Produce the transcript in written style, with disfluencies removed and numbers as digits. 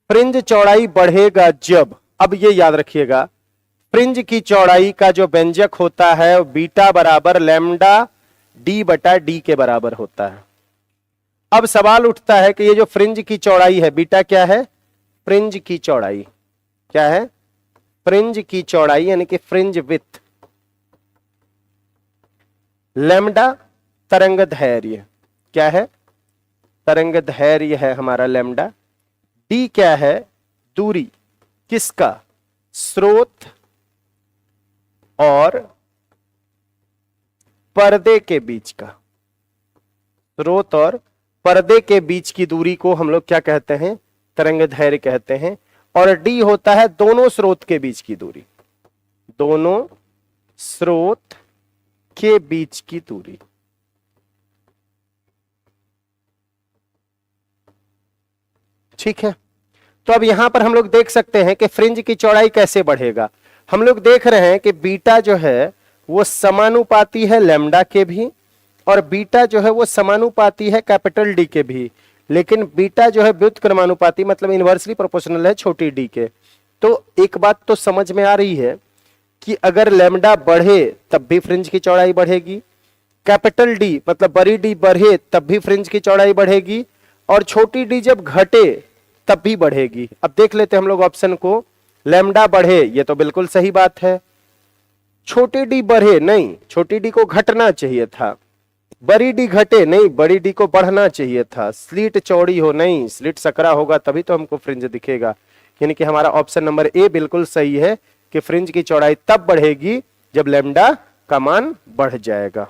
Fringe चौड़ाई बढ़ेगा जब, अब ये याद रखिएगा, फ्रिंज की चौड़ाई का जो व्यंजक होता है बीटा बराबर लैम्डा डी बटा डी के बराबर होता है। अब सवाल उठता है कि ये जो फ्रिंज की चौड़ाई है, बीटा क्या है? फ्रिंज की चौड़ाई क्या है? फ्रिंज की चौड़ाई यानी कि फ्रिंज विड्थ। लैम्डा तरंग धैर्य क्या है? तरंग धैर्य है हमारा लैम्डा। डी क्या है? दूरी किसका? स्रोत और पर्दे के बीच का। स्रोत और पर्दे के बीच की दूरी को हम लोग क्या कहते हैं? तरंग धैर्य कहते हैं। और डी होता है दोनों स्रोत के बीच की दूरी, दोनों स्रोत के बीच की दूरी। ठीक है, तो अब यहां पर हम लोग देख सकते हैं कि फ्रिंज की चौड़ाई कैसे बढ़ेगा। हम लोग देख रहे हैं कि बीटा जो है वो समानुपाती है लैम्डा के भी, और बीटा जो है वो समानुपाती है कैपिटल डी के भी, लेकिन बीटा जो है व्युत्क्रमानुपाती मतलब इनवर्सली प्रोपोर्शनल है छोटी डी के। तो एक बात तो समझ में आ रही है कि अगर लैम्डा बढ़े तब भी फ्रिंज की चौड़ाई बढ़ेगी, कैपिटल डी मतलब बड़ी डी बढ़े तब भी फ्रिंज की चौड़ाई बढ़ेगी, और छोटी डी जब घटे तब भी बढ़ेगी। अब देख लेते हैं हम लोग ऑप्शन को। लैम्डा बढ़े, ये तो बिल्कुल सही बात है। छोटी डी बढ़े, नहीं, छोटी डी को घटना चाहिए था। बड़ी डी घटे, नहीं, बड़ी डी को बढ़ना चाहिए था। स्लिट चौड़ी हो, नहीं, स्लिट सकरा होगा तभी तो हमको फ्रिंज दिखेगा। यानी कि हमारा ऑप्शन नंबर ए बिल्कुल सही है कि फ्रिंज की चौड़ाई तब बढ़ेगी जब लैम्डा का मान बढ़ जाएगा।